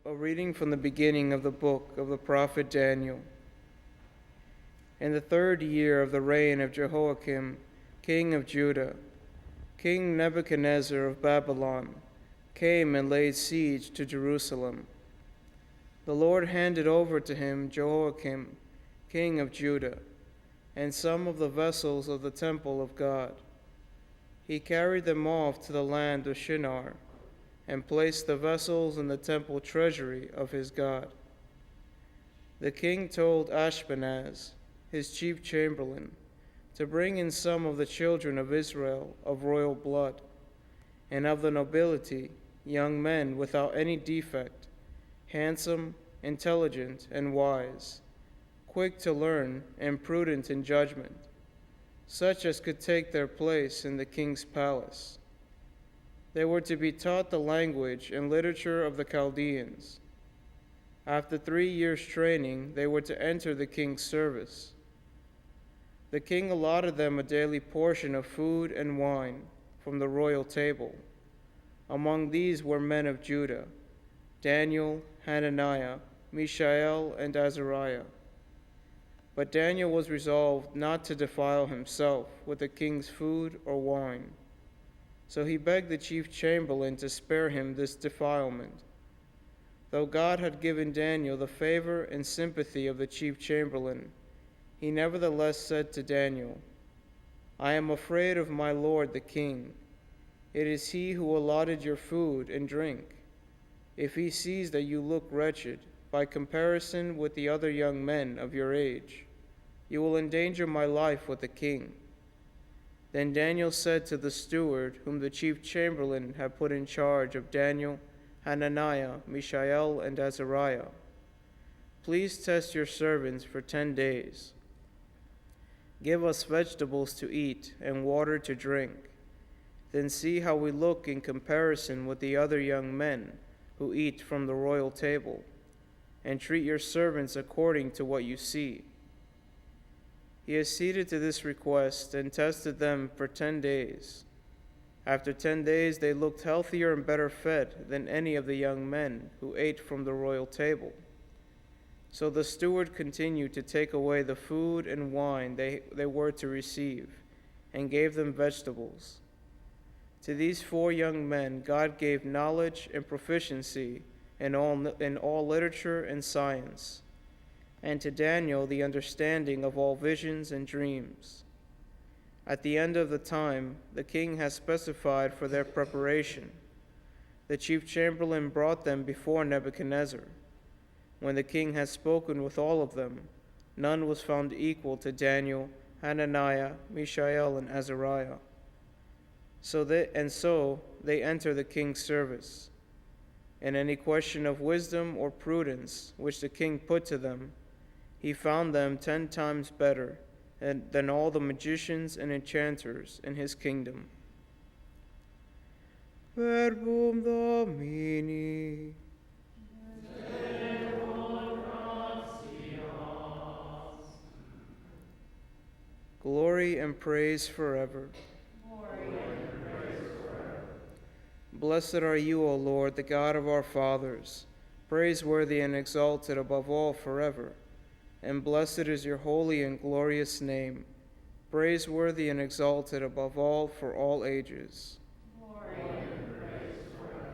A reading from the beginning of the book of the prophet Daniel. In the 3rd year of the reign of Jehoiakim, king of Judah, King Nebuchadnezzar of Babylon came and laid siege to Jerusalem. The Lord handed over to him Jehoiakim, king of Judah, and some of the vessels of the temple of God. He carried them off to the land of Shinar, and placed the vessels in the temple treasury of his God. The king told Ashpenaz, his chief chamberlain, to bring in some of the children of Israel of royal blood, and of the nobility, young men without any defect, handsome, intelligent, and wise, quick to learn and prudent in judgment, such as could take their place in the king's palace. They were to be taught the language and literature of the Chaldeans. After 3 years' training, they were to enter the king's service. The king allotted them a daily portion of food and wine from the royal table. Among these were men of Judah: Daniel, Hananiah, Mishael, and Azariah. But Daniel was resolved not to defile himself with the king's food or wine. So he begged the chief chamberlain to spare him this defilement. Though God had given Daniel the favor and sympathy of the chief chamberlain, he nevertheless said to Daniel, "I am afraid of my lord the king. It is he who allotted your food and drink. If he sees that you look wretched by comparison with the other young men of your age, you will endanger my life with the king." Then Daniel said to the steward whom the chief chamberlain had put in charge of Daniel, Hananiah, Mishael, and Azariah, "Please test your servants for 10 days. Give us vegetables to eat and water to drink. Then see how we look in comparison with the other young men who eat from the royal table, and treat your servants according to what you see." He acceded to this request and tested them for 10 days. After 10 days, they looked healthier and better fed than any of the young men who ate from the royal table. So the steward continued to take away the food and wine they were to receive, and gave them vegetables. To these 4 young men God gave knowledge and proficiency in all literature and science, and to Daniel the understanding of all visions and dreams. At the end of the time the king has specified for their preparation, the chief chamberlain brought them before Nebuchadnezzar. When the king had spoken with all of them, none was found equal to Daniel, Hananiah, Mishael, and Azariah. So they enter the king's service. In any question of wisdom or prudence which the king put to them, he found them 10 times better than all the magicians and enchanters in his kingdom. Verbum Domini. Glory and praise forever. Blessed are you, O Lord, the God of our fathers, praiseworthy and exalted above all forever. And blessed is your holy and glorious name, praiseworthy and exalted above all for all ages. Glory and praise forever.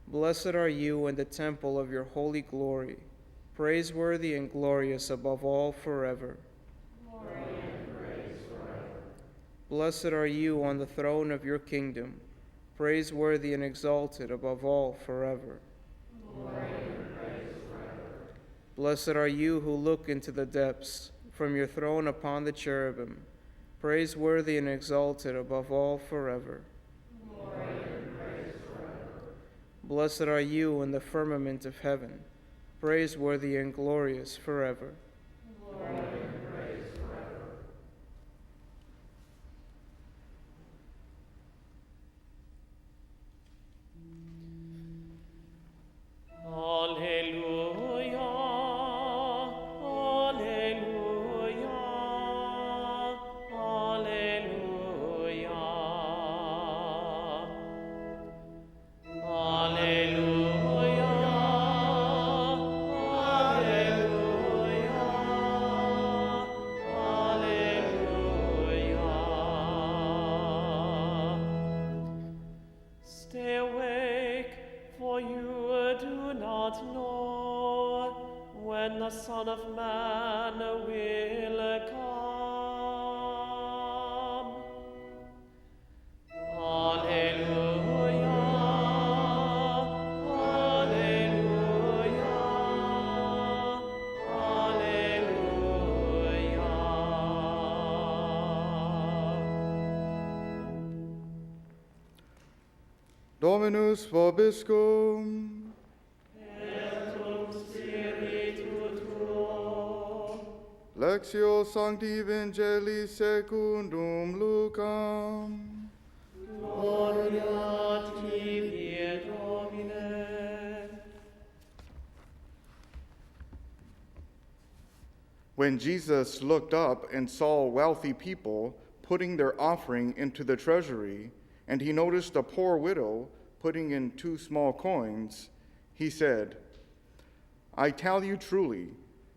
Blessed are you in the temple of your holy glory, praiseworthy and glorious above all forever. Glory and praise forever. Blessed are you on the throne of your kingdom, praiseworthy and exalted above all forever. Glory. Blessed are you who look into the depths from your throne upon the cherubim, praiseworthy and exalted above all forever. Glory and praise forever. Blessed are you in the firmament of heaven, praiseworthy and glorious forever. Glory and praise forever. Alleluia. Alleluia. not know when the Son of Man will come. Alleluia, alleluia, alleluia. Dominus vobiscum. Lectio Sancti Evangelii secundum Lucam. Gloria tibi, Domine. When Jesus looked up and saw wealthy people putting their offering into the treasury, and he noticed a poor widow putting in 2 small coins, he said, I tell you truly,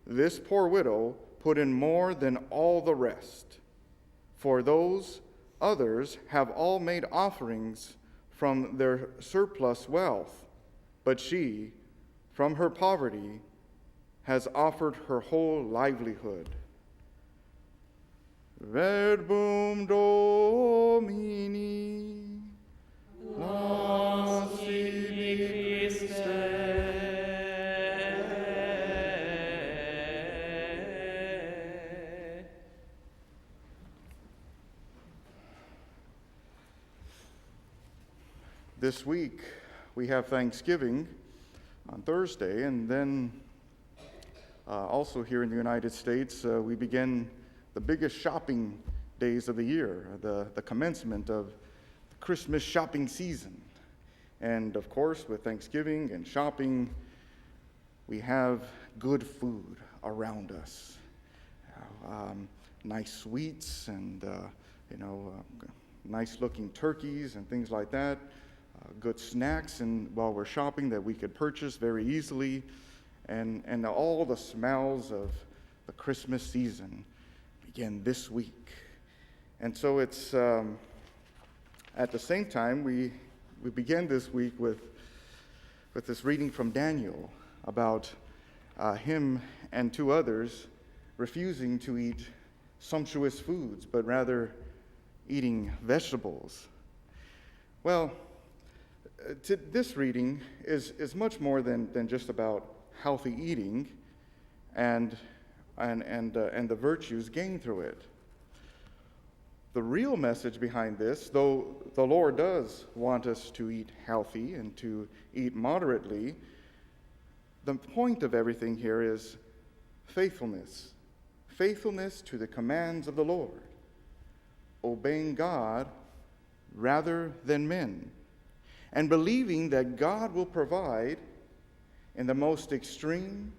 this poor widow put in more than all the rest. For those others have all made offerings from their surplus wealth, but she, from her poverty, has offered her whole livelihood. Verbum Domini. Nos sibi Christe. This week, we have Thanksgiving on Thursday, and then also here in the United States, we begin the biggest shopping days of the year, the commencement of the Christmas shopping season. And of course, with Thanksgiving and shopping, we have good food around us. Nice sweets and, nice looking turkeys and things like that. Good snacks and while we're shopping that we could purchase very easily, and all the smells of the Christmas season begin this week. And so it's at the same time we begin this week with this reading from Daniel about him and 2 others refusing to eat sumptuous foods, but rather eating vegetables. Well, this reading is much more than just about healthy eating and the virtues gained through it. The real message behind this, though the Lord does want us to eat healthy and to eat moderately, the point of everything here is faithfulness. Faithfulness to the commands of the Lord. Obeying God rather than men. And believing that God will provide in the most extreme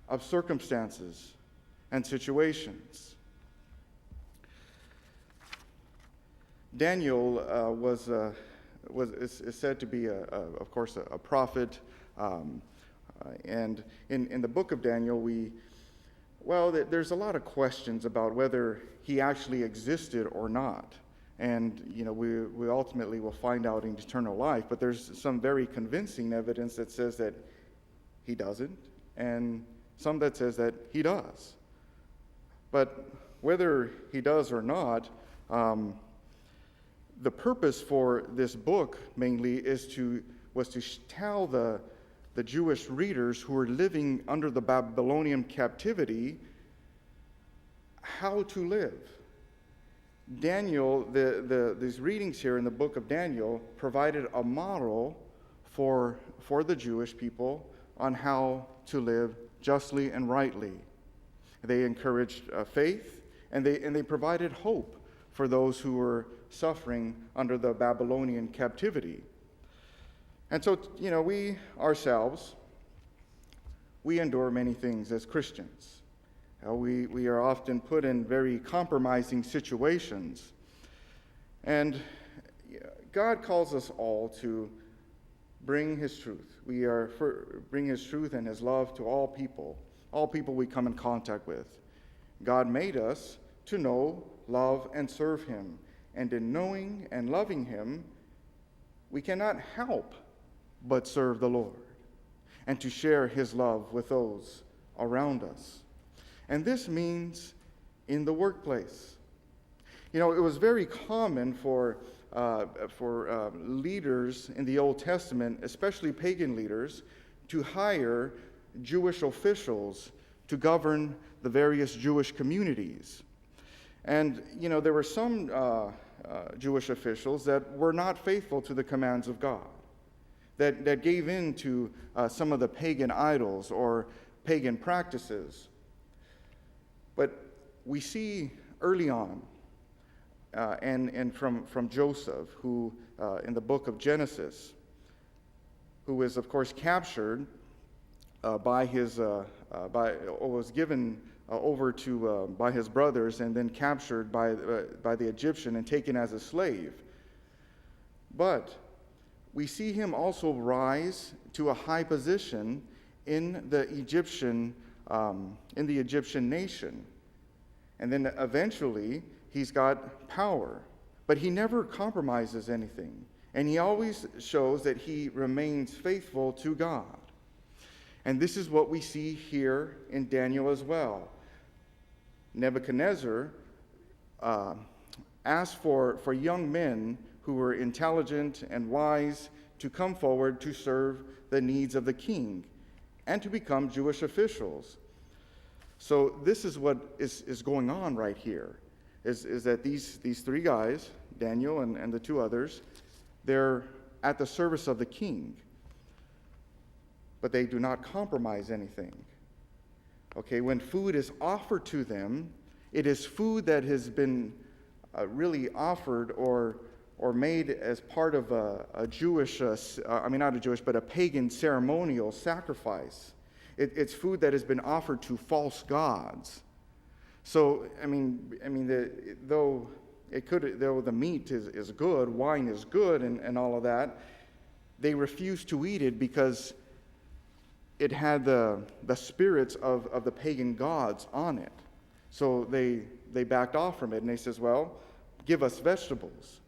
of circumstances and situations. Daniel is said to be, of course, a prophet, and in the book of Daniel, there's a lot of questions about whether he actually existed or not. And, we ultimately will find out in eternal life. But there's some very convincing evidence that says that he doesn't, and some that says that he does. But whether he does or not, the purpose for this book mainly was to tell the Jewish readers who were living under the Babylonian captivity how to live. Daniel, these readings here in the book of Daniel provided a model for the Jewish people on how to live justly and rightly. They encouraged faith, and they provided hope for those who were suffering under the Babylonian captivity. And so, we ourselves, we endure many things as Christians. We are often put in very compromising situations. And God calls us all to bring his truth. Bring his truth and his love to all people we come in contact with. God made us to know, love, and serve him. And in knowing and loving him, we cannot help but serve the Lord. and to share his love with those around us. And this means in the workplace. You know, it was very common for leaders in the Old Testament, especially pagan leaders, to hire Jewish officials to govern the various Jewish communities. And, you know, there were some Jewish officials that were not faithful to the commands of God, that gave in to some of the pagan idols or pagan practices. But we see early on, and from Joseph, who in the book of Genesis, who is of course captured was given over to by his brothers, and then captured by the Egyptian and taken as a slave. But we see him also rise to a high position in the Egyptian nation, and then eventually he's got power. But he never compromises anything, and he always shows that he remains faithful to God. And this is what we see here in Daniel as well. Nebuchadnezzar asked for young men who were intelligent and wise to come forward to serve the needs of the king and to become Jewish officials. So this is what is going on right here, is that these three guys, Daniel and the two others, they're at the service of the king, but they do not compromise anything. Okay, when food is offered to them, it is food that has been really offered or made as part of a Jewish, not a Jewish, but a pagan ceremonial sacrifice. It's food that has been offered to false gods. So, though the meat is good, wine is good, and all of that, they refuse to eat it because it had the spirits of the pagan gods on it. So they backed off from it, and they says, well, give us vegetables.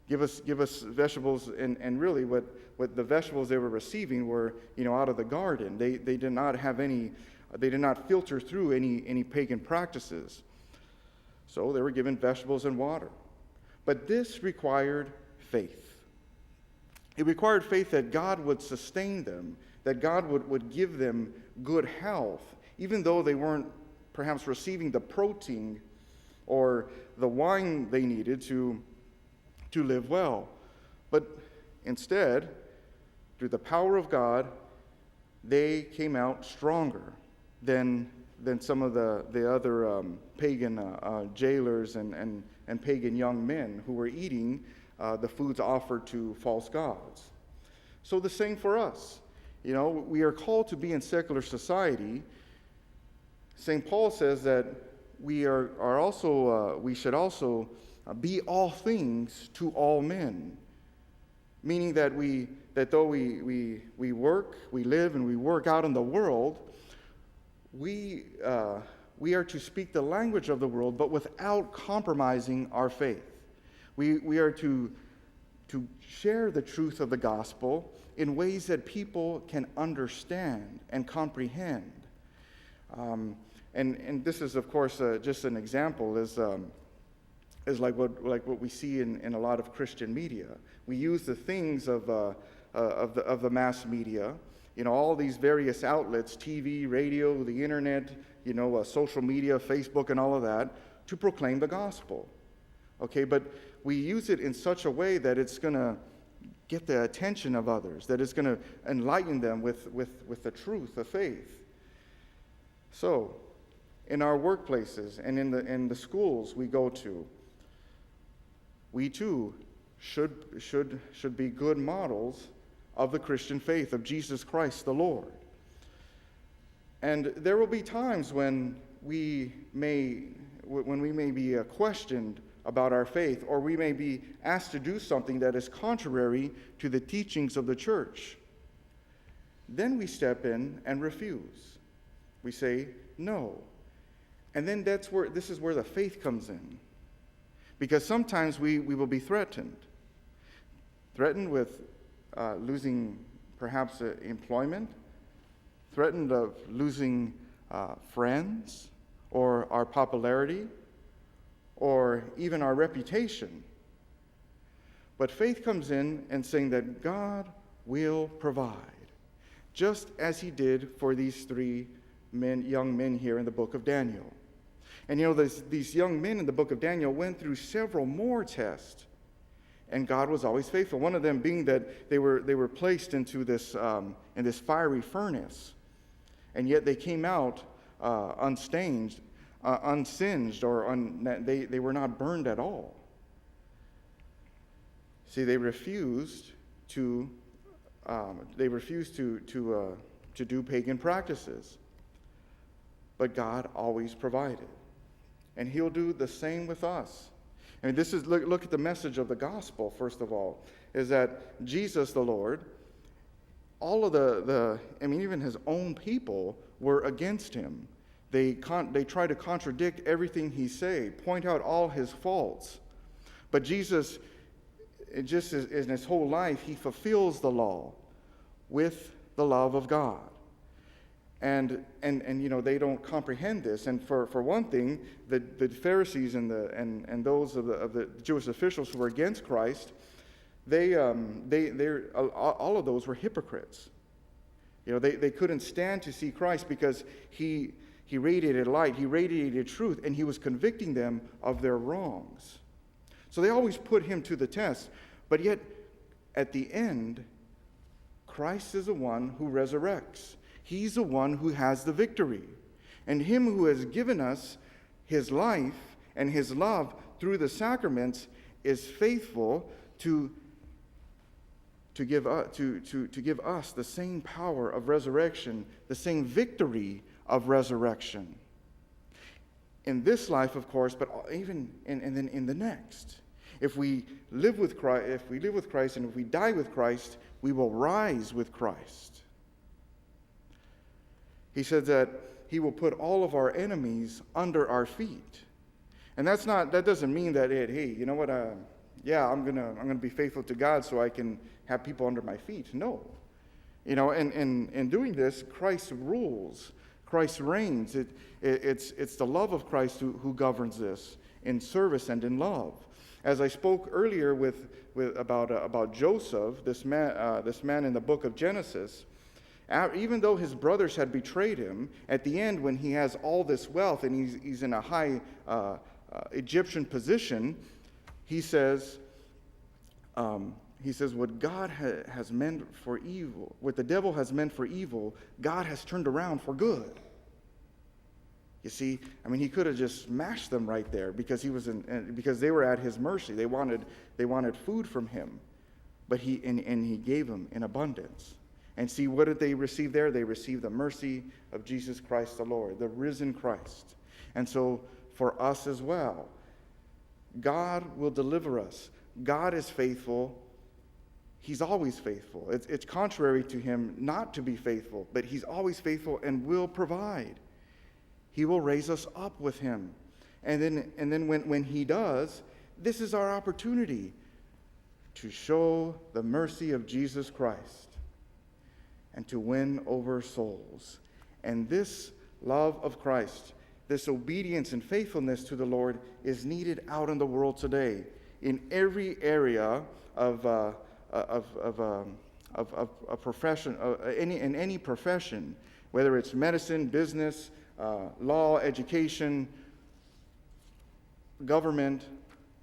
Give us vegetables, and really what the vegetables they were receiving were, out of the garden. They did not have any, they did not filter through any pagan practices. So they were given vegetables and water. But this required faith. It required faith that God would sustain them, that God would give them good health, even though they weren't perhaps receiving the protein or the wine they needed to live well. But instead, through the power of God, they came out stronger than some of the other pagan jailers and pagan young men who were eating the foods offered to false gods. So the same for us. We are called to be in secular society. St. Paul says that we should also be all things to all men, meaning that though we work, we live, and we work out in the world, we are to speak the language of the world, but without compromising our faith. We are to share the truth of the gospel in ways that people can understand and comprehend. And this is, of course, just an example, is like what we see in a lot of Christian media. We use the things of the mass media, all these various outlets, TV, radio, the internet, social media, Facebook, and all of that, to proclaim the gospel. Okay, but we use it in such a way that it's going to get the attention of others, that it's going to enlighten them with the truth of faith. So, in our workplaces and in the schools we go to, we too should be good models of the Christian faith of Jesus Christ the Lord. And there will be times when we may be questioned about our faith, or we may be asked to do something that is contrary to the teachings of the church. Then we step in and refuse. We say no. And then this is where the faith comes in. Because sometimes we will be threatened with losing perhaps employment, threatened of losing friends or our popularity or even our reputation. But faith comes in and saying that God will provide, just as he did for these three young men here in the book of Daniel. And these young men in the book of Daniel went through several more tests, and God was always faithful. One of them being that they were placed into this in this fiery furnace, and yet they came out unsinged, or they were not burned at all. See, they refused to do pagan practices, but God always provided, and He'll do the same with us. I mean, this is look at the message of the gospel. First of all, is that Jesus the Lord, all of even His own people were against Him. They try to contradict everything He say, point out all His faults, but Jesus, just as in His whole life, He fulfills the law with the love of God. And they don't comprehend this. And for one thing, the Pharisees and those of the Jewish officials who were against Christ, all of those were hypocrites. They couldn't stand to see Christ because he radiated light, he radiated truth, and he was convicting them of their wrongs. So they always put him to the test. But yet, at the end, Christ is the one who resurrects. He's the one who has the victory. And him who has given us his life and his love through the sacraments is faithful to give us the same power of resurrection, the same victory of resurrection. In this life, of course, but even in the next. If we live with Christ, and if we die with Christ, we will rise with Christ. He said that he will put all of our enemies under our feet. And that doesn't mean that, hey, you know what, I'm gonna be faithful to God so I can have people under my feet. No. In doing this, Christ rules. Christ reigns. It's the love of Christ who governs this in service and in love. As I spoke earlier about Joseph, this man in the book of Genesis, even though his brothers had betrayed him, at the end when he has all this wealth and he's in a high Egyptian position, he says, what God has meant for evil, what the devil has meant for evil, God has turned around for good. You see, he could have just smashed them right there because because they were at his mercy. They wanted food from him, but he gave them in abundance. And see, what did they receive there? They received the mercy of Jesus Christ the Lord, the risen Christ. And so for us as well, God will deliver us. God is faithful. He's always faithful. It's contrary to him not to be faithful, but he's always faithful and will provide. He will raise us up with him. And then when he does, this is our opportunity to show the mercy of Jesus Christ and to win over souls. And this love of Christ, this obedience and faithfulness to the Lord is needed out in the world today, in every area of a profession, in any profession, whether it's medicine, business, law, education, government,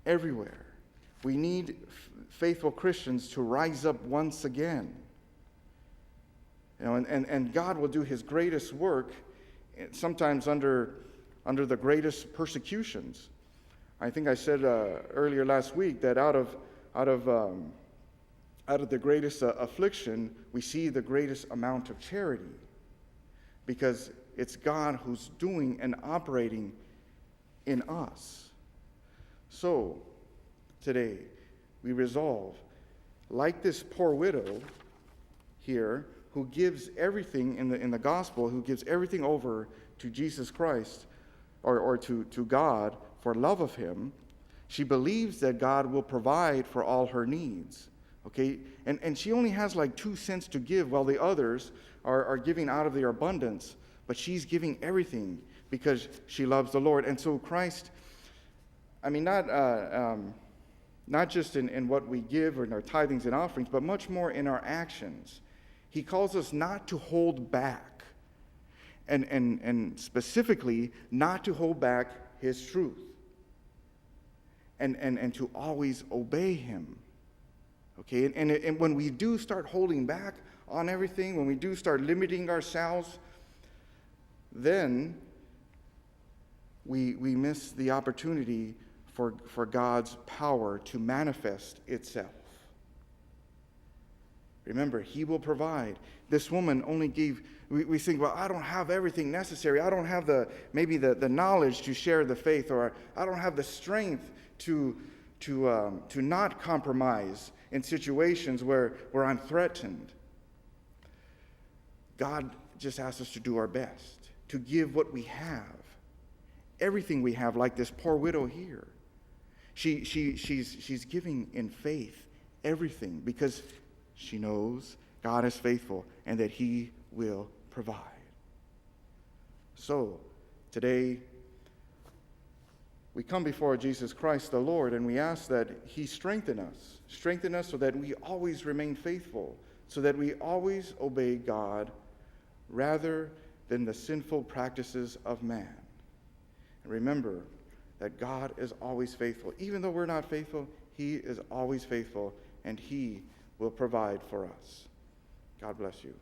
everywhere. We need faithful Christians to rise up once again. And God will do his greatest work sometimes under the greatest persecutions. I think I said earlier last week that out of the greatest affliction, we see the greatest amount of charity, because it's God who's doing and operating in us. So today we resolve, like this poor widow here, who gives everything in the gospel, who gives everything over to Jesus Christ or to God for love of him. She believes that God will provide for all her needs, Okay? And she only has like 2 cents to give while the others are giving out of their abundance. But she's giving everything because she loves the Lord. And so Christ, I mean, not just in what we give or in our tithings and offerings, but much more in our actions. He calls us not to hold back, and specifically not to hold back his truth, and to always obey him. Okay, and when we do start holding back on everything, when we do start limiting ourselves, then we miss the opportunity for God's power to manifest itself. Remember, he will provide. This woman only gave, we think, well, I don't have everything necessary. I don't have maybe the knowledge to share the faith, or I don't have the strength to not compromise in situations where I'm threatened. God just asks us to do our best, to give what we have, everything we have, like this poor widow here. She's giving in faith everything because she knows God is faithful and that he will provide. So today we come before Jesus Christ the Lord, and we ask that he strengthen us so that we always remain faithful, so that we always obey God rather than the sinful practices of man. And remember that God is always faithful. Even though we're not faithful, he is always faithful, and he will provide for us. God bless you.